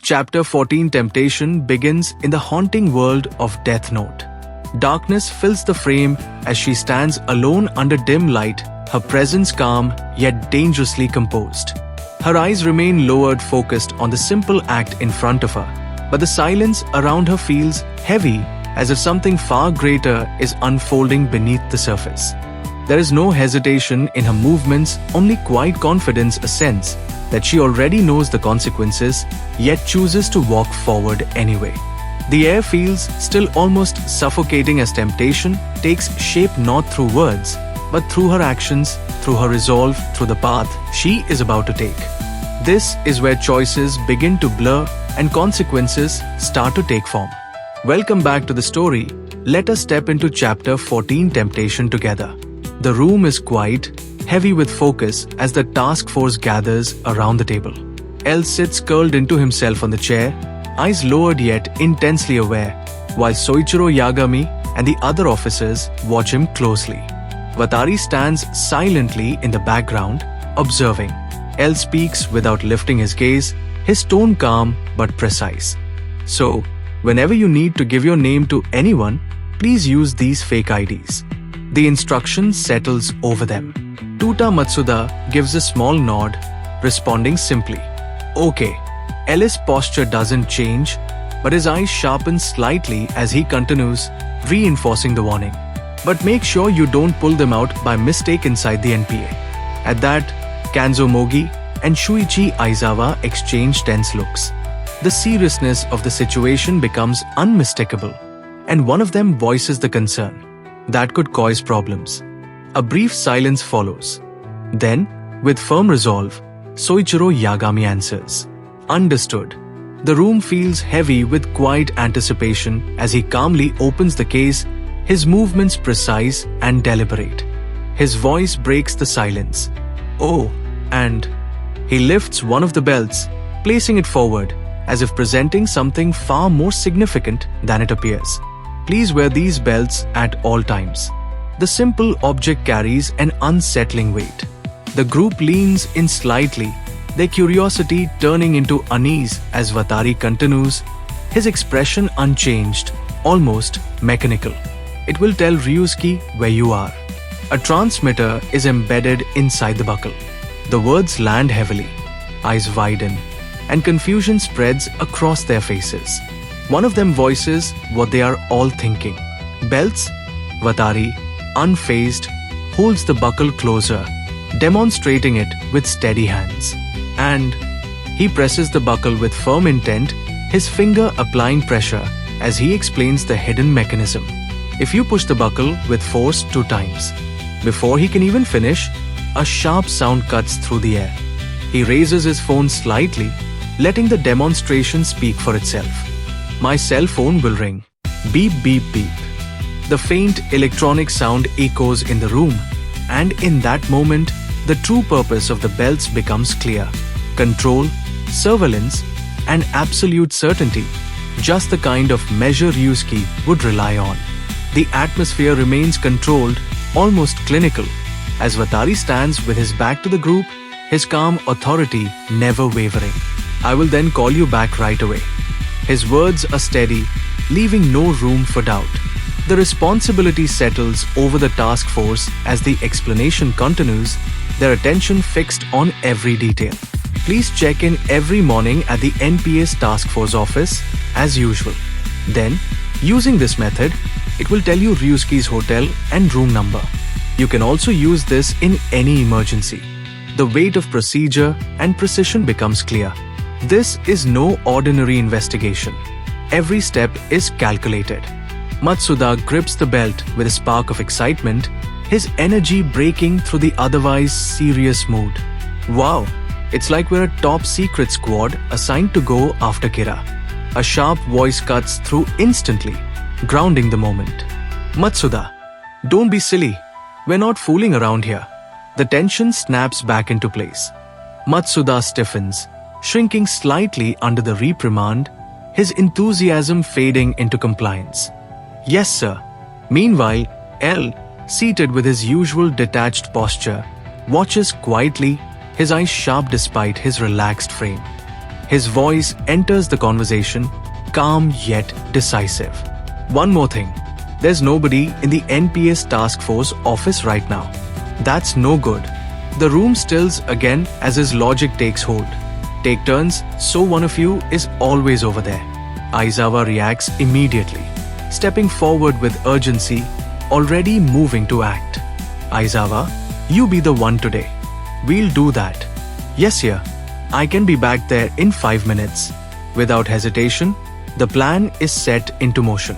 Chapter 14 Temptation begins in the haunting world of Death Note. Darkness fills the frame as she stands alone under dim light, her presence calm yet dangerously composed. Her eyes remain lowered, focused on the simple act in front of her, but the silence around her feels heavy, as if something far greater is unfolding beneath the surface. There is no hesitation in her movements, only quiet confidence, a sense that she already knows the consequences, yet chooses to walk forward anyway. The air feels still, almost suffocating, as temptation takes shape not through words, but through her actions, through her resolve, through the path she is about to take. This is where choices begin to blur and consequences start to take form. Welcome back to the story. Let us step into Chapter 14 Temptation together. The room is quiet, heavy with focus as the task force gathers around the table. L sits curled into himself on the chair, eyes lowered yet intensely aware, while Soichiro, Yagami, and the other officers watch him closely. Watari stands silently in the background, observing. L speaks without lifting his gaze, his tone calm but precise. So, whenever you need to give your name to anyone, please use these fake IDs. The instruction settles over them. Tuta Matsuda gives a small nod, responding simply. Okay. L's posture doesn't change, but his eyes sharpen slightly as he continues, reinforcing the warning. But make sure you don't pull them out by mistake inside the NPA. At that, Kanzo Mogi and Shuichi Aizawa exchange tense looks. The seriousness of the situation becomes unmistakable, and one of them voices the concern that could cause problems. A brief silence follows. Then, with firm resolve, Soichiro Yagami answers. Understood. The room feels heavy with quiet anticipation as he calmly opens the case, his movements precise and deliberate. His voice breaks the silence. Oh, and he lifts one of the belts, placing it forward, as if presenting something far more significant than it appears. Please wear these belts at all times. The simple object carries an unsettling weight. The group leans in slightly, their curiosity turning into unease as Watari continues, his expression unchanged, almost mechanical. It will tell Ryusuke where you are. A transmitter is embedded inside the buckle. The words land heavily, eyes widen, and confusion spreads across their faces. One of them voices what they are all thinking. Belts? Watari, unfazed, holds the buckle closer, demonstrating it with steady hands. And he presses the buckle with firm intent, his finger applying pressure as he explains the hidden mechanism. If you push the buckle with force 2 times, before he can even finish, a sharp sound cuts through the air. He raises his phone slightly, letting the demonstration speak for itself. My cell phone will ring. Beep, beep, beep. The faint electronic sound echoes in the room, and in that moment, the true purpose of the belts becomes clear. Control, surveillance, and absolute certainty. Just the kind of measure Ryusuke would rely on. The atmosphere remains controlled, almost clinical, as Watari stands with his back to the group, his calm authority never wavering. I will then call you back right away. His words are steady, leaving no room for doubt. The responsibility settles over the task force as the explanation continues, their attention fixed on every detail. Please check in every morning at the NPA's task force office as usual. Then, using this method, it will tell you Ryusuke's hotel and room number. You can also use this in any emergency. The weight of procedure and precision becomes clear. This is no ordinary investigation. Every step is calculated. Matsuda grips the belt with a spark of excitement, his energy breaking through the otherwise serious mood. Wow, it's like we're a top secret squad assigned to go after Kira. A sharp voice cuts through instantly, grounding the moment. Matsuda, don't be silly. We're not fooling around here. The tension snaps back into place. Matsuda stiffens, shrinking slightly under the reprimand, his enthusiasm fading into compliance. Yes, sir. Meanwhile, L, seated with his usual detached posture, watches quietly, his eyes sharp despite his relaxed frame. His voice enters the conversation, calm yet decisive. One more thing. There's nobody in the NPS task force office right now. That's no good. The room stills again as his logic takes hold. Take turns, so one of you is always over there. Aizawa reacts immediately, stepping forward with urgency, already moving to act. Aizawa, you be the one today. We'll do that. Yes, yeah. I can be back there in 5 minutes. Without hesitation, the plan is set into motion.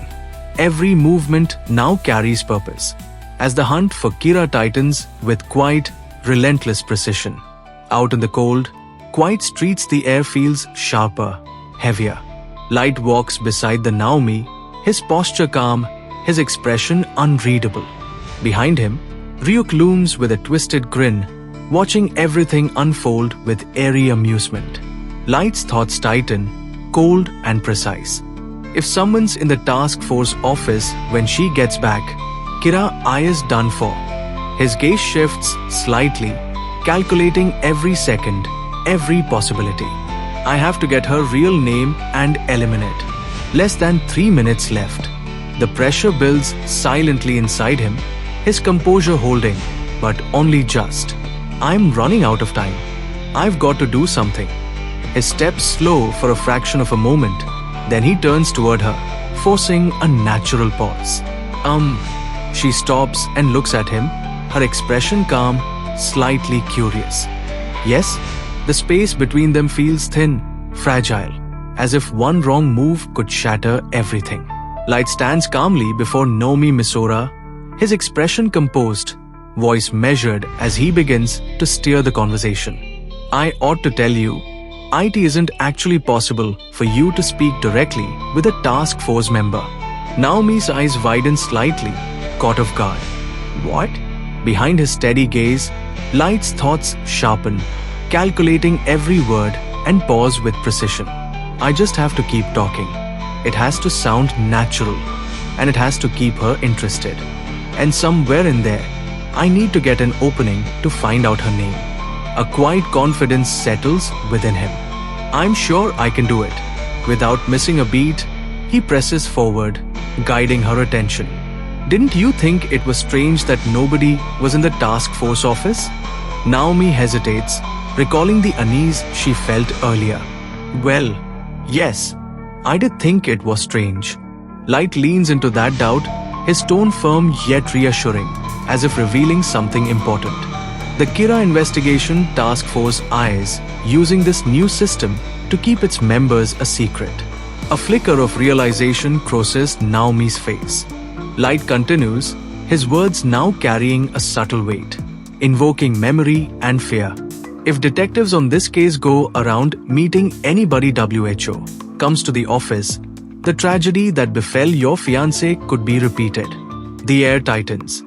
Every movement now carries purpose, as the hunt for Kira tightens with quiet, relentless precision. Out in the cold, quiet streets, the air feels sharper, heavier. Light walks beside the Naomi, his posture calm, his expression unreadable. Behind him, Ryuk looms with a twisted grin, watching everything unfold with airy amusement. Light's thoughts tighten, cold and precise. If someone's in the task force office when she gets back, Kira I is done for. His gaze shifts slightly, calculating every second, every possibility. I have to get her real name and eliminate. Less than 3 minutes left. The pressure builds silently inside him, his composure holding, but only just. I'm running out of time. I've got to do something. His steps slow for a fraction of a moment. Then he turns toward her, forcing a natural pause. She stops and looks at him, her expression calm, slightly curious. Yes, the space between them feels thin, fragile, as if one wrong move could shatter everything. Light stands calmly before Naomi Misora, his expression composed, voice measured as he begins to steer the conversation. I ought to tell you, it isn't actually possible for you to speak directly with a task force member. Naomi's eyes widen slightly, caught off guard. What? Behind his steady gaze, Light's thoughts sharpen, calculating every word and pause with precision. I just have to keep talking. It has to sound natural, and it has to keep her interested. And somewhere in there, I need to get an opening to find out her name. A quiet confidence settles within him. I'm sure I can do it. Without missing a beat, he presses forward, guiding her attention. Didn't you think it was strange that nobody was in the task force office? Naomi hesitates, recalling the unease she felt earlier. Well, yes, I did think it was strange. Light leans into that doubt, his tone firm yet reassuring, as if revealing something important. The Kira Investigation Task Force is using this new system to keep its members a secret. A flicker of realization crosses Naomi's face. Light continues, his words now carrying a subtle weight, invoking memory and fear. If detectives on this case go around meeting anybody WHO comes to the office, the tragedy that befell your fiancé could be repeated. The air tightens.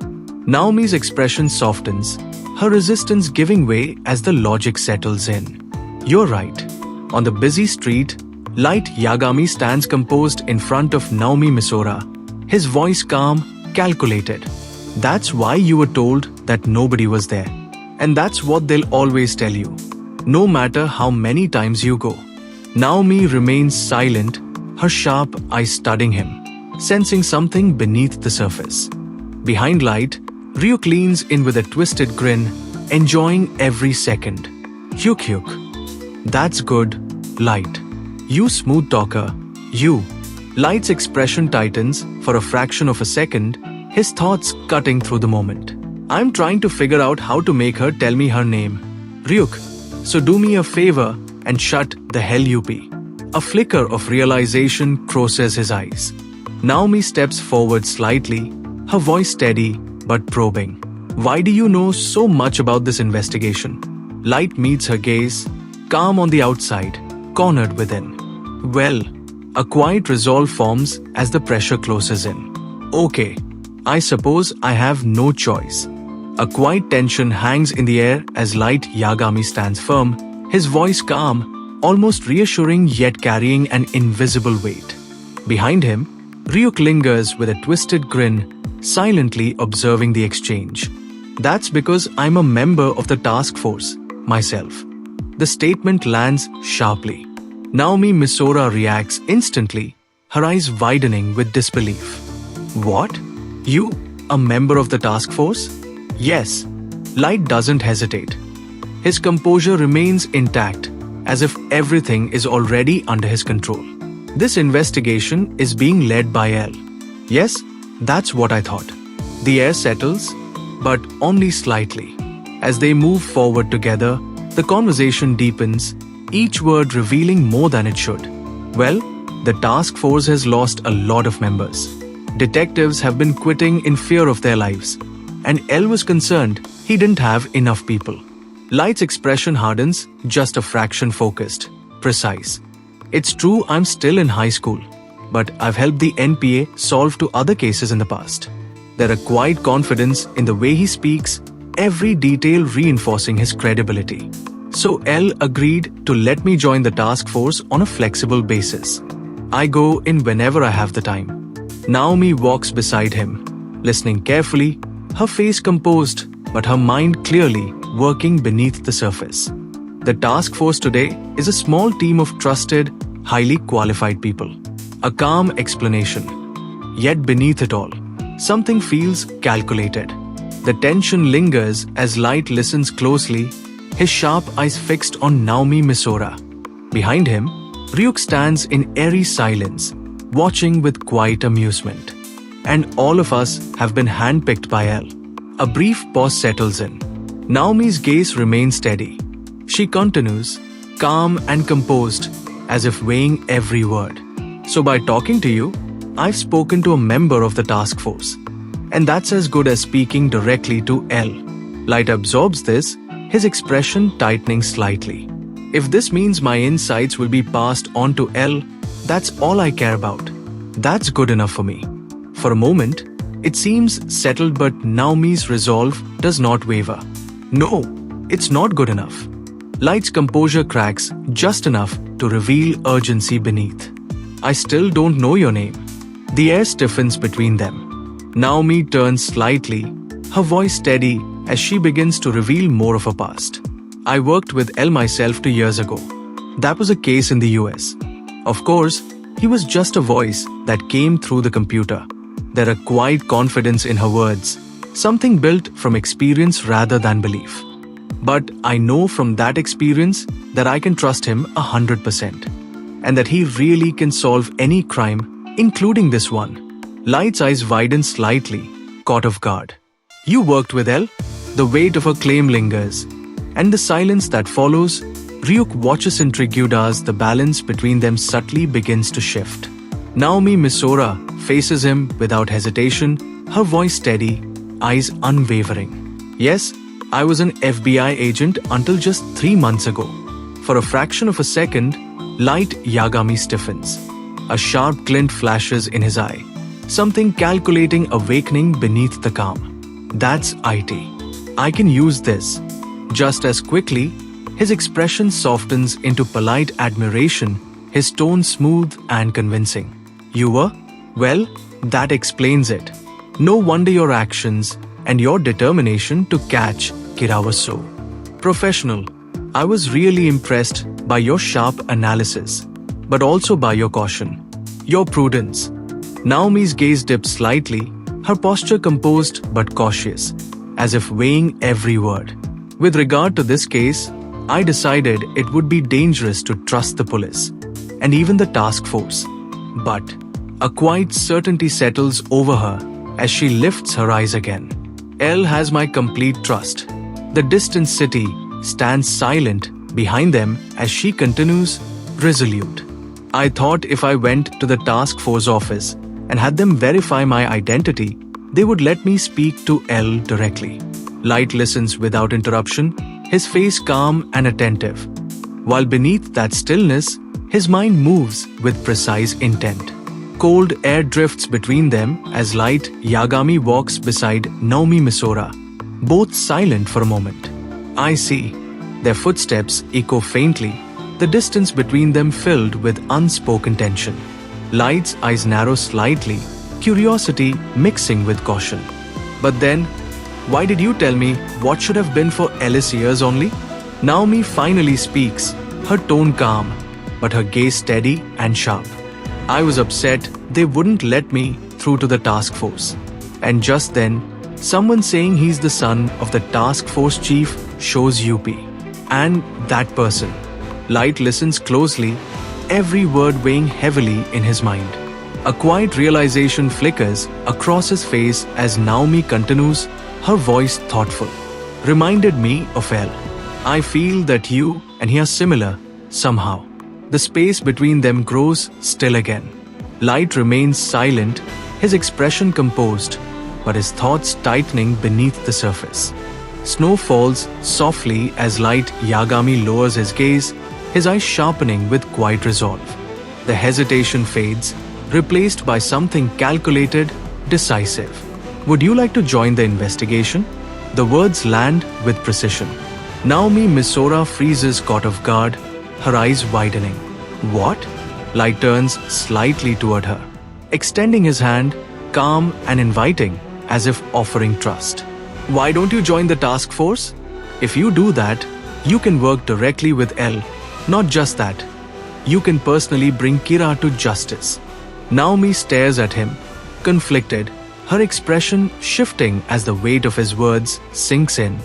Naomi's expression softens, her resistance giving way as the logic settles in. You're right. On the busy street, Light Yagami stands composed in front of Naomi Misora, his voice calm, calculated. That's why you were told that nobody was there. And that's what they'll always tell you, no matter how many times you go. Naomi remains silent, her sharp eyes studying him, sensing something beneath the surface. Behind Light, Ryuk leans in with a twisted grin, enjoying every second. Hyuk. That's good, Light. You smooth talker, you. Light's expression tightens for a fraction of a second, his thoughts cutting through the moment. I'm trying to figure out how to make her tell me her name. Ryuk, so do me a favor and shut the hell you be. A flicker of realization crosses his eyes. Naomi steps forward slightly, her voice steady but probing. Why do you know so much about this investigation? Light meets her gaze, calm on the outside, cornered within. Well, a quiet resolve forms as the pressure closes in. Okay, I suppose I have no choice. A quiet tension hangs in the air as Light Yagami stands firm, his voice calm, almost reassuring yet carrying an invisible weight. Behind him, Ryuk lingers with a twisted grin, silently observing the exchange. That's because I'm a member of the task force, myself. The statement lands sharply. Naomi Misora reacts instantly, her eyes widening with disbelief. What? You, a member of the task force? Yes. Light doesn't hesitate. His composure remains intact, as if everything is already under his control. This investigation is being led by L. Yes, that's what I thought. The air settles, but only slightly. As they move forward together, the conversation deepens, each word revealing more than it should. Well, the task force has lost a lot of members. Detectives have been quitting in fear of their lives, and L was concerned he didn't have enough people. Light's expression hardens, just a fraction focused, precise. It's true I'm still in high school, but I've helped the NPA solve 2 other cases in the past. There are quiet confidence in the way he speaks, every detail reinforcing his credibility. So L agreed to let me join the task force on a flexible basis. I go in whenever I have the time. Naomi walks beside him, listening carefully, her face composed, but her mind clearly working beneath the surface. The task force today is a small team of trusted, highly qualified people. A calm explanation. Yet beneath it all, something feels calculated. The tension lingers as Light listens closely, his sharp eyes fixed on Naomi Misora. Behind him, Ryuk stands in eerie silence, watching with quiet amusement. And all of us have been handpicked by L. A brief pause settles in. Naomi's gaze remains steady. She continues, calm and composed, as if weighing every word. So by talking to you, I've spoken to a member of the task force. And that's as good as speaking directly to L. Light absorbs this, his expression tightening slightly. If this means my insights will be passed on to L, that's all I care about. That's good enough for me. For a moment, it seems settled, but Naomi's resolve does not waver. No, it's not good enough. Light's composure cracks just enough to reveal urgency beneath. I still don't know your name. The air stiffens between them. Naomi turns slightly, her voice steady as she begins to reveal more of her past. I worked with L myself 2 years ago. That was a case in the US. Of course, he was just a voice that came through the computer. There are quiet confidence in her words, something built from experience rather than belief. But I know from that experience that I can trust him 100%. And that he really can solve any crime, including this one. Light's eyes widen slightly, caught off guard. You worked with L? The weight of her claim lingers. And the silence that follows, Ryuk watches intrigued as the balance between them subtly begins to shift. Naomi Misora faces him without hesitation, her voice steady, eyes unwavering. Yes, I was an FBI agent until just 3 months ago. For a fraction of a second, Light Yagami stiffens. A sharp glint flashes in his eye. Something calculating awakening beneath the calm. That's IT. I can use this. Just as quickly, his expression softens into polite admiration, his tone smooth and convincing. You were? Well, that explains it. No wonder your actions and your determination to catch Kira was so professional. I was really impressed by your sharp analysis, but also by your caution, your prudence. Naomi's gaze dipped slightly, her posture composed but cautious, as if weighing every word. With regard to this case, I decided it would be dangerous to trust the police, and even the task force. But a quiet certainty settles over her as she lifts her eyes again. L has my complete trust. The distant city stands silent behind them as she continues, resolute. I thought if I went to the task force office and had them verify my identity, they would let me speak to L directly. Light listens without interruption, his face calm and attentive. While beneath that stillness, his mind moves with precise intent. Cold air drifts between them as Light Yagami walks beside Naomi Misora, both silent for a moment. I see. Their footsteps echo faintly, the distance between them filled with unspoken tension. Light's eyes narrow slightly, curiosity mixing with caution. But then, why did you tell me what should have been for Ellis years only? Naomi finally speaks, her tone calm. but her gaze steady and sharp. I was upset they wouldn't let me through to the task force. And just then, someone saying he's the son of the task force chief shows UP. And that person. Light listens closely, every word weighing heavily in his mind. A quiet realization flickers across his face as Naomi continues, her voice thoughtful. Reminded me of L. I feel that you and he are similar, somehow. The space between them grows still again. Light remains silent, his expression composed, but his thoughts tightening beneath the surface. Snow falls softly as Light Yagami lowers his gaze, his eyes sharpening with quiet resolve. The hesitation fades, replaced by something calculated, decisive. Would you like to join the investigation? The words land with precision. Naomi Misora freezes caught off guard, her eyes widening. What? Light turns slightly toward her, extending his hand, calm and inviting, as if offering trust. Why don't you join the task force? If you do that, you can work directly with L. Not just that, you can personally bring Kira to justice. Naomi stares at him, conflicted, her expression shifting as the weight of his words sinks in.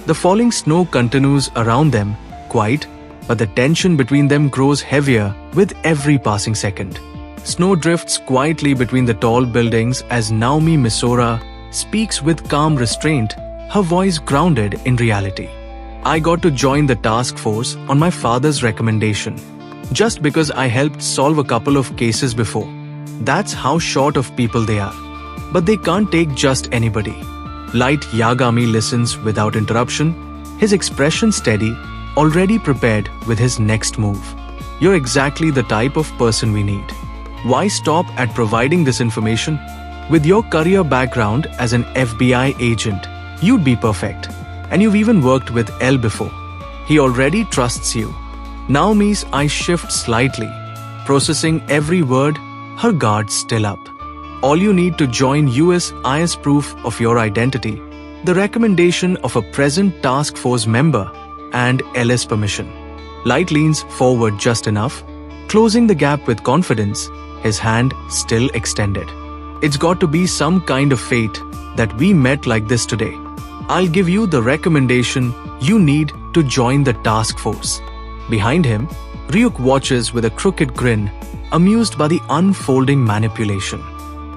The falling snow continues around them, quiet, but the tension between them grows heavier with every passing second. Snow drifts quietly between the tall buildings as Naomi Misora speaks with calm restraint, her voice grounded in reality. I got to join the task force on my father's recommendation, just because I helped solve a couple of cases before. That's how short of people they are. But they can't take just anybody. Light Yagami listens without interruption, his expression steady, already prepared with his next move. You're exactly the type of person we need. Why stop at providing this information? With your career background as an FBI agent, you'd be perfect. And you've even worked with L before. He already trusts you. Naomi's eyes shift slightly, processing every word, her guard still up. All you need to join is proof of your identity, the recommendation of a present task force member, and L's permission. Light leans forward just enough, closing the gap with confidence, his hand still extended. It's got to be some kind of fate that we met like this today. I'll give you the recommendation you need to join the task force. Behind him, Ryuk watches with a crooked grin, amused by the unfolding manipulation.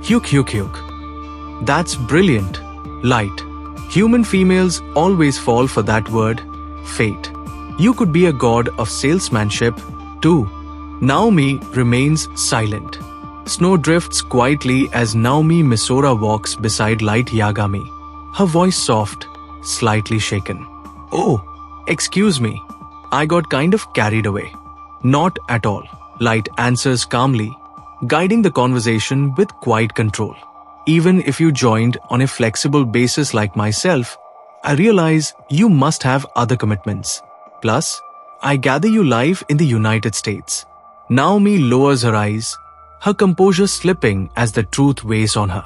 Hyuk. That's brilliant. Light. Human females always fall for that word, fate. You could be a god of salesmanship, too. Naomi remains silent. Snow drifts quietly as Naomi Misora walks beside Light Yagami, her voice soft, slightly shaken. Oh, excuse me. I got kind of carried away. Not at all. Light answers calmly, guiding the conversation with quiet control. Even if you joined on a flexible basis like myself, I realize you must have other commitments. Plus, I gather you live in the United States. Naomi lowers her eyes, her composure slipping as the truth weighs on her.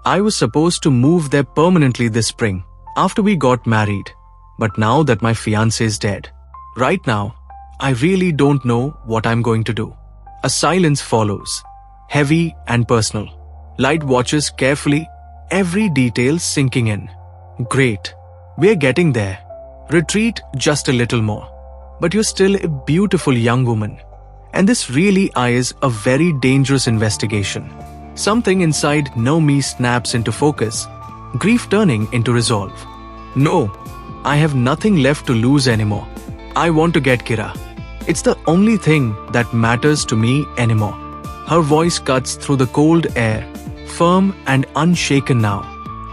I was supposed to move there permanently this spring, after we got married. But now that my fiancé is dead, right now, I really don't know what I'm going to do. A silence follows, heavy and personal. Light watches carefully, every detail sinking in. Great. We're getting there. Retreat just a little more. But you're still a beautiful young woman. And this really is a very dangerous investigation. Something inside Naomi snaps into focus, grief turning into resolve. No, I have nothing left to lose anymore. I want to get Kira. It's the only thing that matters to me anymore. Her voice cuts through the cold air, firm and unshaken now,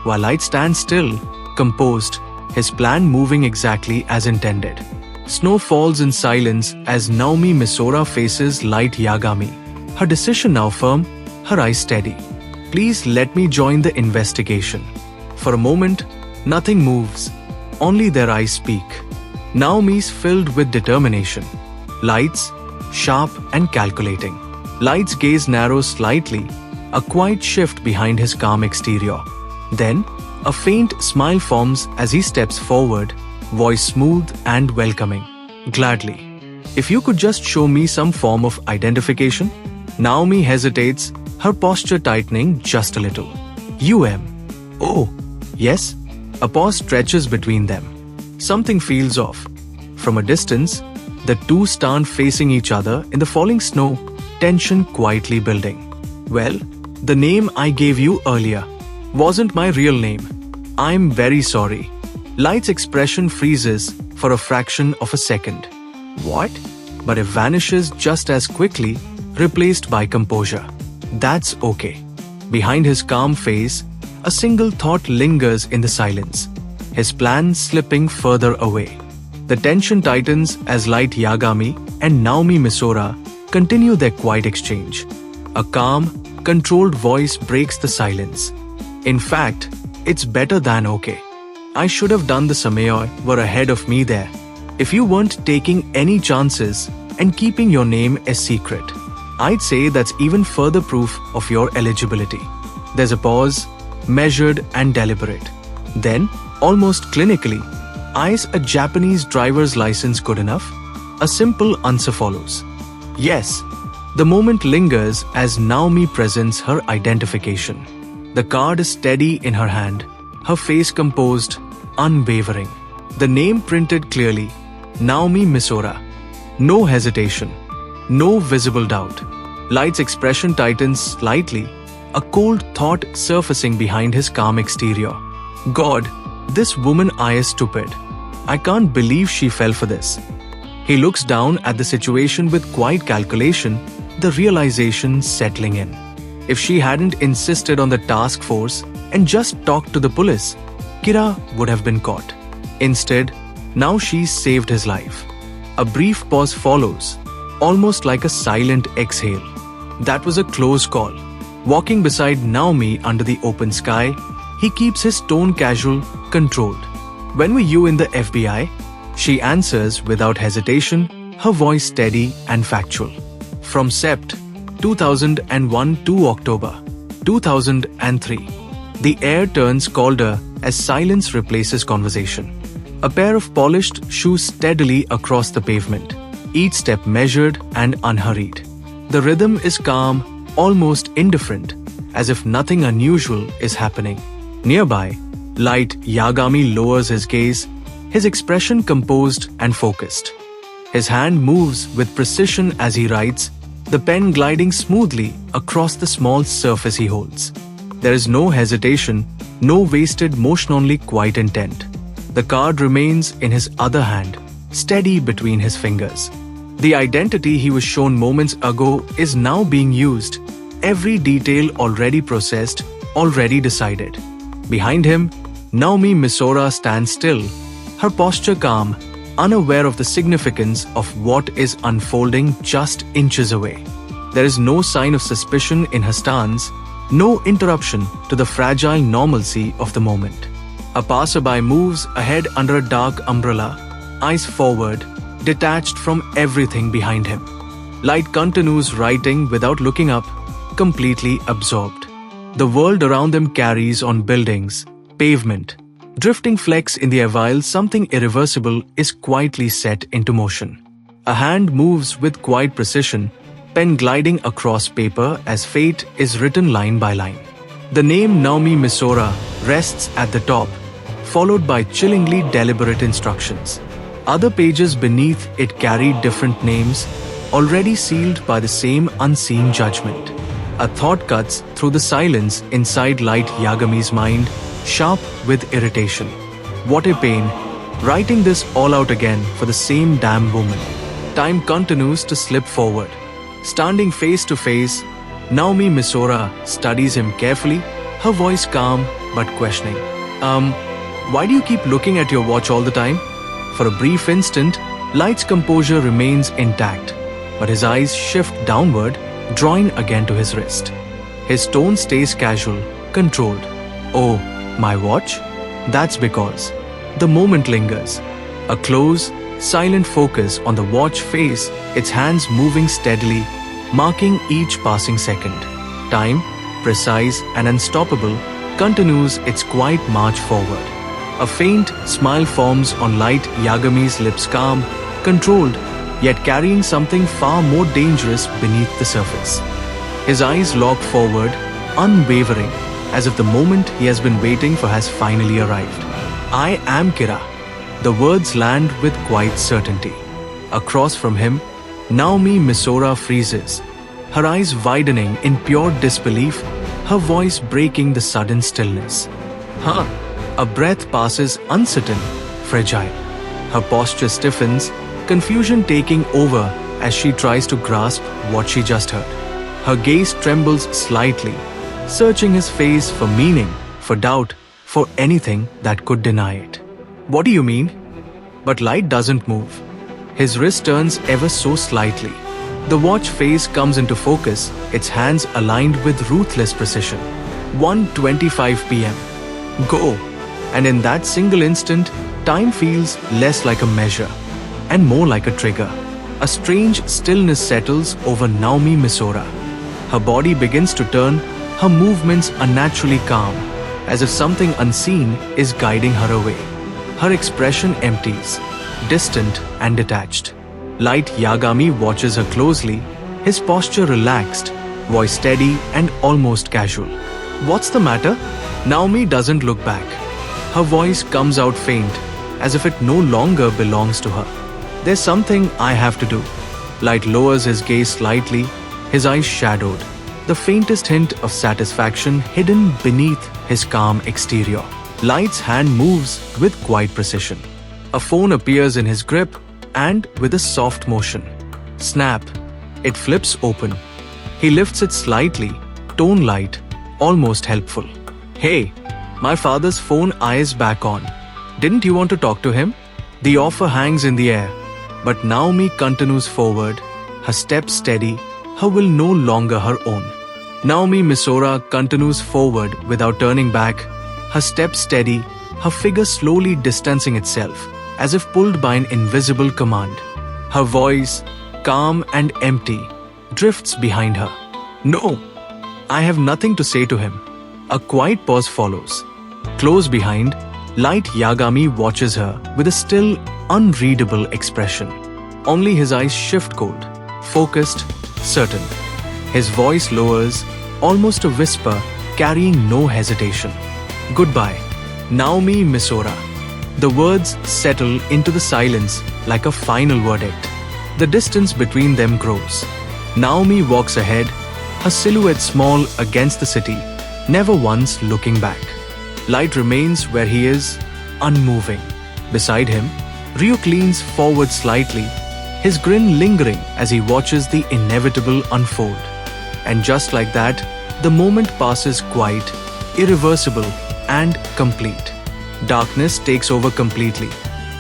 while Light stands still, composed, his plan moving exactly as intended. Snow falls in silence as Naomi Misora faces Light Yagami, her decision now firm, her eyes steady. Please let me join the investigation. For a moment, nothing moves, only their eyes speak. Naomi's filled with determination. Light's sharp and calculating. Light's gaze narrows slightly, a quiet shift behind his calm exterior. Then, a faint smile forms as he steps forward, voice smooth and welcoming. Gladly. If you could just show me some form of identification? Naomi hesitates, her posture tightening just a little. Oh, yes? A pause stretches between them. Something feels off. From a distance, the two stand facing each other in the falling snow, tension quietly building. Well, the name I gave you earlier wasn't my real name. I'm very sorry. Light's expression freezes for a fraction of a second. What? But it vanishes just as quickly, replaced by composure. That's okay. Behind his calm face, a single thought lingers in the silence, his plan slipping further away. The tension tightens as Light Yagami and Naomi Misora continue their quiet exchange. A calm, controlled voice breaks the silence. In fact, it's better than okay. I should have done the Samayoi were ahead of me there. If you weren't taking any chances and keeping your name a secret, I'd say that's even further proof of your eligibility. There's a pause, measured and deliberate. Then, almost clinically, is a Japanese driver's license good enough? A simple answer follows. Yes. The moment lingers as Naomi presents her identification. The card is steady in her hand, her face composed, unwavering. The name printed clearly, Naomi Misora. No hesitation, no visible doubt. Light's expression tightens slightly, a cold thought surfacing behind his calm exterior. God, this woman is stupid. I can't believe she fell for this. He looks down at the situation with quiet calculation, the realization settling in. If she hadn't insisted on the task force and just talked to the police, Kira would have been caught. Instead, now she's saved his life. A brief pause follows, almost like a silent exhale. That was a close call. Walking beside Naomi under the open sky, he keeps his tone casual, controlled. When were you in the FBI? She answers without hesitation, her voice steady and factual. From Sept. 2001 to October 2003. The air turns colder as silence replaces conversation. A pair of polished shoes steadily across the pavement, each step measured and unhurried. The rhythm is calm, almost indifferent, as if nothing unusual is happening. Nearby, Light Yagami lowers his gaze, his expression composed and focused. His hand moves with precision as he writes, the pen gliding smoothly across the small surface he holds. There is no hesitation, no wasted motion, only quiet intent. The card remains in his other hand, steady between his fingers. The identity he was shown moments ago is now being used. Every detail already processed, already decided. Behind him, Naomi Misora stands still, her posture calm, unaware of the significance of what is unfolding just inches away. There is no sign of suspicion in her stance, no interruption to the fragile normalcy of the moment. A passerby moves ahead under a dark umbrella, eyes forward, detached from everything behind him. Light continues writing without looking up, completely absorbed. The world around them carries on buildings, pavement, drifting flecks in the aisle. Something irreversible is quietly set into motion. A hand moves with quiet precision, pen gliding across paper as fate is written line by line. The name Naomi Misora rests at the top, followed by chillingly deliberate instructions. Other pages beneath it carry different names, already sealed by the same unseen judgment. A thought cuts through the silence inside Light Yagami's mind, sharp with irritation. What a pain, writing this all out again for the same damn woman. Time continues to slip forward. Standing face to face, Naomi Misora studies him carefully, her voice calm but questioning. Why do you keep looking at your watch all the time? For a brief instant, Light's composure remains intact, but his eyes shift downward, drawing again to his wrist. His tone stays casual, controlled. Oh, my watch? That's because. The moment lingers. A close, silent focus on the watch face, its hands moving steadily, marking each passing second. Time, precise and unstoppable, continues its quiet march forward. A faint smile forms on Light Yagami's lips, calm, controlled, yet carrying something far more dangerous beneath the surface. His eyes lock forward, unwavering, as if the moment he has been waiting for has finally arrived. I am Kira. The words land with quiet certainty. Across from him, Naomi Misora freezes, her eyes widening in pure disbelief, her voice breaking the sudden stillness. A breath passes uncertain, fragile. Her posture stiffens, confusion taking over as she tries to grasp what she just heard. Her gaze trembles slightly, searching his face for meaning, for doubt, for anything that could deny it. What do you mean? But Light doesn't move. His wrist turns ever so slightly. The watch face comes into focus, its hands aligned with ruthless precision. 1:25 p.m. Go! And in that single instant, time feels less like a measure and more like a trigger. A strange stillness settles over Naomi Misora. Her body begins to turn, her movements unnaturally calm, as if something unseen is guiding her away. Her expression empties, distant and detached. Light Yagami watches her closely, his posture relaxed, voice steady and almost casual. What's the matter? Naomi doesn't look back. Her voice comes out faint, as if it no longer belongs to her. There's something I have to do. Light lowers his gaze slightly, his eyes shadowed, the faintest hint of satisfaction hidden beneath his calm exterior. Light's hand moves with quiet precision. A phone appears in his grip, and with a soft motion, snap, it flips open. He lifts it slightly, tone light, almost helpful. Hey, my father's phone eyes back on. Didn't you want to talk to him? The offer hangs in the air, but Naomi continues forward, her steps steady, her will no longer her own. Naomi Misora continues forward without turning back, her steps steady, her figure slowly distancing itself, as if pulled by an invisible command. Her voice, calm and empty, drifts behind her. No, I have nothing to say to him. A quiet pause follows. Close behind, Light Yagami watches her with a still, unreadable expression. Only his eyes shift cold, focused, certain. His voice lowers, almost a whisper, carrying no hesitation. Goodbye, Naomi Misora. The words settle into the silence like a final verdict. The distance between them grows. Naomi walks ahead, her silhouette small against the city, never once looking back. Light remains where he is, unmoving. Beside him, Ryuk leans forward slightly, his grin lingering as he watches the inevitable unfold. And just like that, the moment passes quiet, irreversible, and complete. Darkness takes over completely,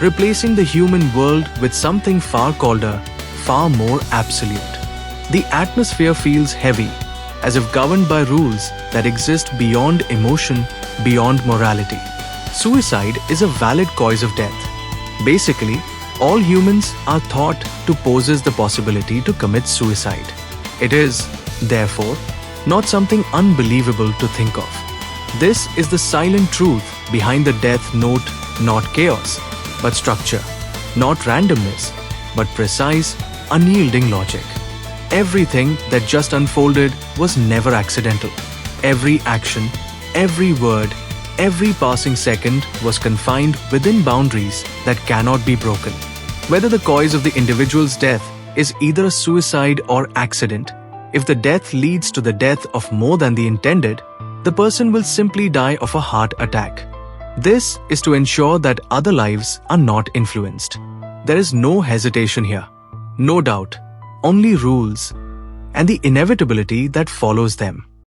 replacing the human world with something far colder, far more absolute. The atmosphere feels heavy, as if governed by rules that exist beyond emotion, beyond morality. Suicide is a valid cause of death. Basically, all humans are thought to possess the possibility to commit suicide. It is, therefore, not something unbelievable to think of. This is the silent truth behind the death note, not chaos, but structure, not randomness, but precise, unyielding logic. Everything that just unfolded was never accidental. Every action, every word, every passing second was confined within boundaries that cannot be broken. Whether the cause of the individual's death is either a suicide or accident, if the death leads to the death of more than the intended, the person will simply die of a heart attack. This is to ensure that other lives are not influenced. There is no hesitation here, no doubt, only rules, and the inevitability that follows them.